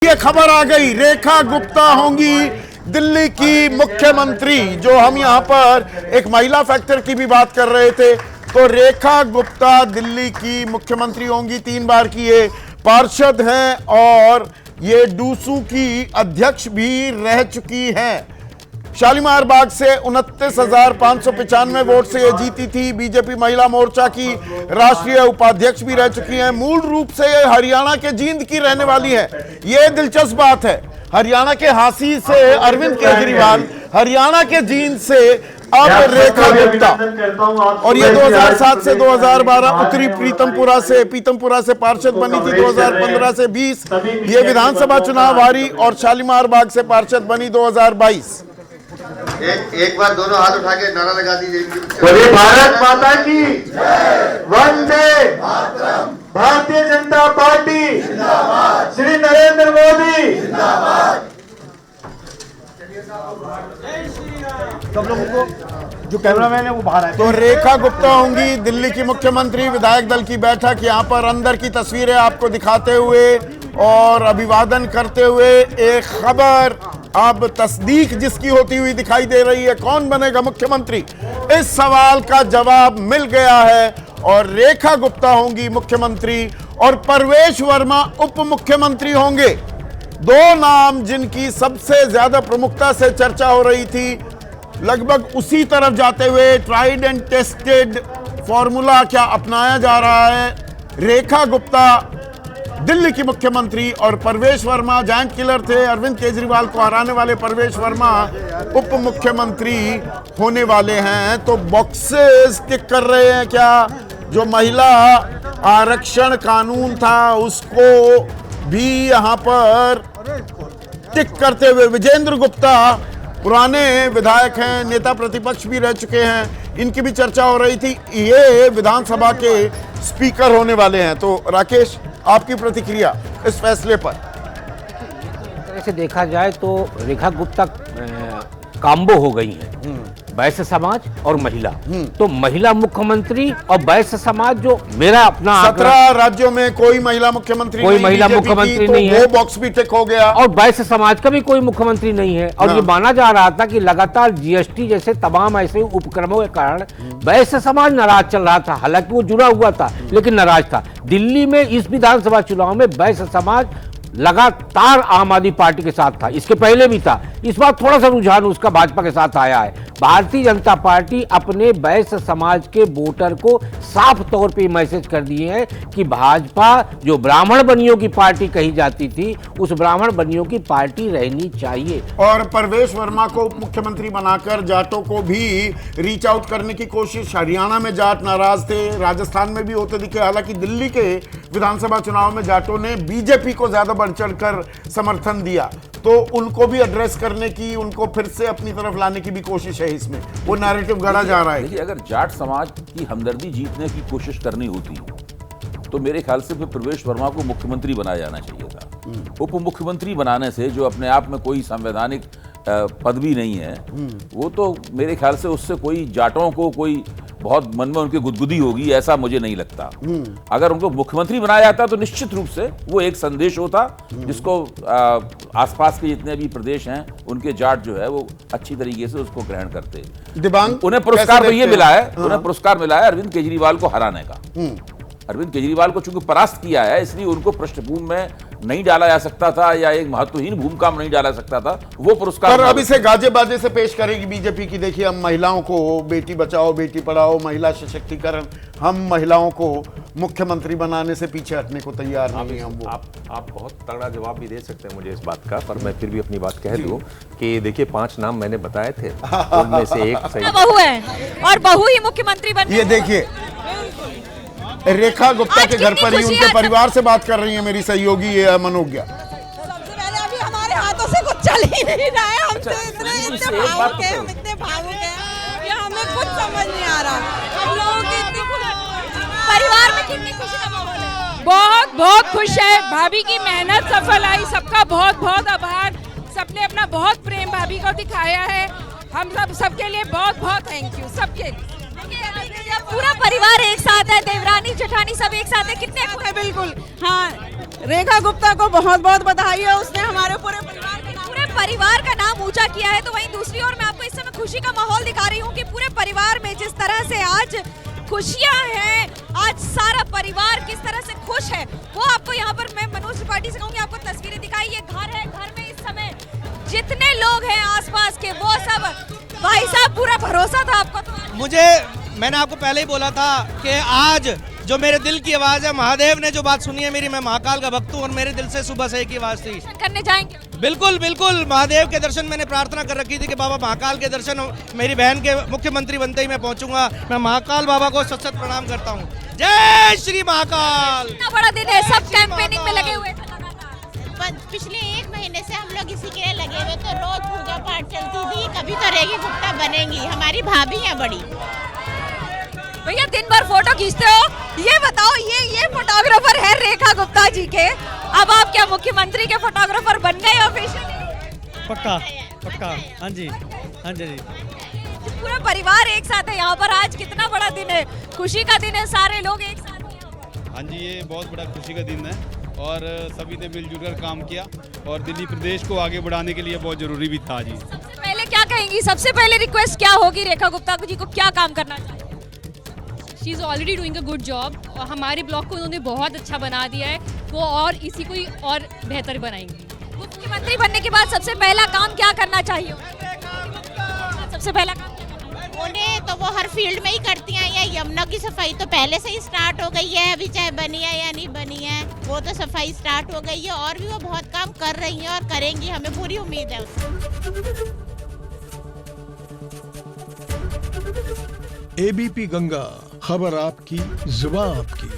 ये खबर आ गई, रेखा गुप्ता होंगी दिल्ली की मुख्यमंत्री। जो हम यहां पर एक महिला फैक्टर की भी बात कर रहे थे, तो रेखा गुप्ता दिल्ली की मुख्यमंत्री होंगी। 3 बार की ये पार्षद हैं और ये डूसू की अध्यक्ष भी रह चुकी हैं। शालीमार बाग से 29,595 वोट से ये जीती थी। बीजेपी महिला मोर्चा की राष्ट्रीय उपाध्यक्ष भी रह चुकी हैं। मूल रूप से ये हरियाणा के जींद की रहने वाली है। ये दिलचस्प बात है, हरियाणा के हांसी से अरविंद केजरीवाल, हरियाणा के जींद से अब रेखा गुप्ता। और ये 2007 से 2012 उत्तरी पीतमपुरा से पार्षद बनी थी। 2015 से 20 ये विधानसभा चुनाव हारी और शालीमार बाग से पार्षद बनी 2022। एक बार दोनों हाथ उठा के नारा लगा दीजिए। बोले भारत माता की वंदे मातरम, भारतीय जनता पार्टी जिंदाबाद, श्री नरेंद्र मोदी जिंदाबाद। सब लोगों को जो कैमरामैन है वो बाहर आए। तो रेखा गुप्ता होंगी दिल्ली की मुख्यमंत्री। विधायक दल की बैठक, यहां पर अंदर की तस्वीरें आपको दिखाते हुए और अभिवादन करते हुए एक खबर अब तस्दीक जिसकी होती हुई दिखाई दे रही है। कौन बनेगा मुख्यमंत्री, इस सवाल का जवाब मिल गया है और रेखा गुप्ता होंगी मुख्यमंत्री और परवेश वर्मा उप मुख्यमंत्री होंगे। 2 नाम जिनकी सबसे ज्यादा प्रमुखता से चर्चा हो रही थी, लगभग उसी तरफ जाते हुए ट्राइड एंड टेस्टेड फॉर्मूला क्या अपनाया जा रहा है। रेखा गुप्ता दिल्ली की मुख्यमंत्री और परवेश वर्मा, जायंट किलर थे, अरविंद केजरीवाल को हराने वाले परवेश वर्मा उप मुख्यमंत्री होने वाले हैं। तो बॉक्सेस टिक कर रहे हैं क्या? जो महिला आरक्षण कानून था उसको भी यहां पर टिक करते हुए विजेंद्र गुप्ता पुराने विधायक हैं, नेता प्रतिपक्ष भी रह चुके हैं, इनकी भी चर्चा हो रही थी। ये विधानसभा के स्पीकर होने वाले हैं। तो राकेश, आपकी प्रतिक्रिया इस फैसले पर? एक तरह से देखा जाए तो रेखा गुप्ता काम्बो हो गई है, वैश्य समाज और महिला। तो महिला मुख्यमंत्री और वैश्य समाज, जो मेरा अपना 17 राज्यों में कोई महिला मुख्यमंत्री नहीं है, वो बॉक्स भी टिक हो गया। और वैश्य समाज का भी कोई मुख्यमंत्री नहीं है। और ये माना जा रहा था कि लगातार जीएसटी जैसे तमाम ऐसे उपक्रमों के कारण वैश्य समाज नाराज चल रहा था। हालांकि वो जुड़ा हुआ था लेकिन नाराज था। दिल्ली में इस विधानसभा चुनाव में वैश्य समाज लगातार आम आदमी पार्टी के साथ था, इसके पहले भी था। इस बार थोड़ा सा रुझान उसका भाजपा के साथ आया है। भारतीय जनता पार्टी अपने वैश्य समाज के वोटर को साफ तौर पे मैसेज कर दिए हैं कि भाजपा जो ब्राह्मण बनियों की पार्टी कही जाती थी, उस ब्राह्मण बनियों की पार्टी रहनी चाहिए। और परवेश वर्मा को मुख्यमंत्री बनाकर जाटों को भी रीच आउट करने की कोशिश। हरियाणा में जाट नाराज थे, राजस्थान में भी होते दिखे। हालांकि दिल्ली के विधानसभा चुनाव में जाटों ने बीजेपी को ज्यादा बढ़ चढ़कर समर्थन दिया, तो उनको भी एड्रेस करने की, उनको फिर से अपनी तरफ लाने की भी कोशिश है। इसमें वो नैरेटिव गढ़ा जा रहा है। देखिए, अगर जाट समाज की हमदर्दी जीतने की कोशिश करनी होती तो मेरे ख्याल से फिर प्रवेश वर्मा को मुख्यमंत्री बनाया जाना चाहिए था। उप मुख्यमंत्री बनाने से, जो अपने आप में कोई संवैधानिक पदवी नहीं है, वो तो मेरे ख्याल से उससे कोई जाटों को कोई बहुत मन में उनकी गुदगुदी होगी, ऐसा मुझे नहीं लगता। अगर उनको मुख्यमंत्री बनाया जाता तो निश्चित रूप से वो एक संदेश होता जिसको आसपास के जितने भी प्रदेश हैं उनके जाट जो है वो अच्छी तरीके से उसको ग्रहण करते। दिबांग, उन्हें पुरस्कार तो ये मिला है, उन्हें पुरस्कार मिला है अरविंद केजरीवाल को हराने का। अरविंद केजरीवाल को चूंकि परास्त किया है, इसलिए उनको पृष्ठभूमि में नहीं डाला जा सकता था या एक महत्वहीन भूमिका में नहीं डाला सकता था। वो पुरस्कार पर अब इसे गाजे बाजे से पेश करेगी बीजेपी की। देखिए, हम महिलाओं को बेटी बचाओ बेटी पढ़ाओ, महिला सशक्तिकरण, हम महिलाओं को मुख्यमंत्री बनाने से पीछे हटने को तैयार नहीं हैं। आप बहुत तगड़ा जवाब भी दे सकते हैं मुझे इस बात का, पर मैं फिर भी अपनी बात कह दूं कि देखिए 5 नाम मैंने बताए थे, उनमें से एक सही बहू है और बहू ही मुख्यमंत्री बन। ये देखिए, रेखा गुप्ता के घर पर ही उनके परिवार से बात कर रही है मेरी सहयोगी ये मनोज्ञा। सबसे पहले अभी हमारे हाथों से कुछ चल ही नहीं रहा है। हम तो इतने भावुक हैं, हम इतने भावुक हैं कि हमें कुछ समझ नहीं आ रहा। हम लोगों की इतनी परिवार में कितनी खुशी का माहौल है। बहुत बहुत खुश है। भाभी की मेहनत सफल आई, सबका बहुत बहुत आभार। सबने अपना बहुत प्रेम भाभी को दिखाया है। हम सबके लिए बहुत बहुत थैंक यू सबके। पूरा परिवार एक साथ है, देवरानी जेठानी सब एक साथ है, कितने खुश है। बिल्कुल हाँ, रेखा गुप्ता को बहुत बहुत बधाई है, उसने हमारे पूरे परिवार का नाम ऊंचा किया है। तो वहीं दूसरी ओर मैं आपको इस समय खुशी का माहौल दिखा रही हूँ कि पूरे परिवार में जिस तरह से आज खुशियां हैं, आज सारा परिवार किस तरह से खुश है, वो आपको यहाँ पर मैं मनोज त्रिपाठी से कहूँगी, आपको तस्वीरें दिखाई। ये घर है, घर में इस समय जितने लोग हैं आसपास के वो सब, भाई साहब पूरा भरोसा था आपको तो मैंने आपको पहले ही बोला था कि आज जो मेरे दिल की आवाज है, महादेव ने जो बात सुनी है मेरी, मैं महाकाल का भक्त हूँ और मेरे दिल से सुबह से एक ही आवाज थी, करने जाएंगे। बिल्कुल बिल्कुल, महादेव के दर्शन मैंने प्रार्थना कर रखी थी कि बाबा महाकाल के दर्शन मेरी बहन के मुख्यमंत्री बनते ही मैं पहुंचूंगा। मैं महाकाल बाबा को सत प्रणाम करता हूं। जय श्री महाकाल। इतना बड़ा दिन है, सब कैंपेनिंग में लगे हुए थे। पिछले 1 महीने से हम लोग इसी के लिए लगे हुए, तो रोज पूजा पाठ चलती थी, कभी तो रेखा गुप्ता बनेंगी, हमारी भाभी है बड़ी। भैया दिन भर फोटो खींचते हो, ये बताओ, ये फोटोग्राफर है रेखा गुप्ता जी के, अब आप क्या मुख्यमंत्री के फोटोग्राफर बन गए ऑफिशियली? पक्का, हाँ जी। पूरा परिवार एक साथ है यहाँ पर, आज कितना बड़ा दिन है, खुशी का दिन है, सारे लोग एक साथ हैं यहाँ पर। हाँ जी, ये बहुत बड़ा खुशी का दिन है और सभी ने मिलजुल कर काम किया और दिल्ली प्रदेश को आगे बढ़ाने के लिए बहुत जरूरी भी था जी। सबसे पहले क्या कहेंगी, सबसे पहले रिक्वेस्ट क्या होगी रेखा गुप्ता जी को, क्या काम करना चाहिए? She is already doing a good job और हमारे ब्लॉग को उन्होंने बहुत अच्छा बना दिया है, वो और इसी को और बेहतर बनाएंगी। मुख्यमंत्री बनने के बाद सबसे पहला काम क्या करना चाहिए? सबसे पहला काम उन्हें तो वो हर फील्ड में ही करती हैं। या यमुना की सफाई तो पहले से ही स्टार्ट हो गई है, अभी चाहे बनी है या नहीं बनी है, वो तो सफाई स्टार्ट हो गई है और भी वो बहुत काम कर रही हैं और करेंगी, हमें पूरी उम्मीद है उससे। एबीपी गंगा, खबर आपकी, जुबान आपकी।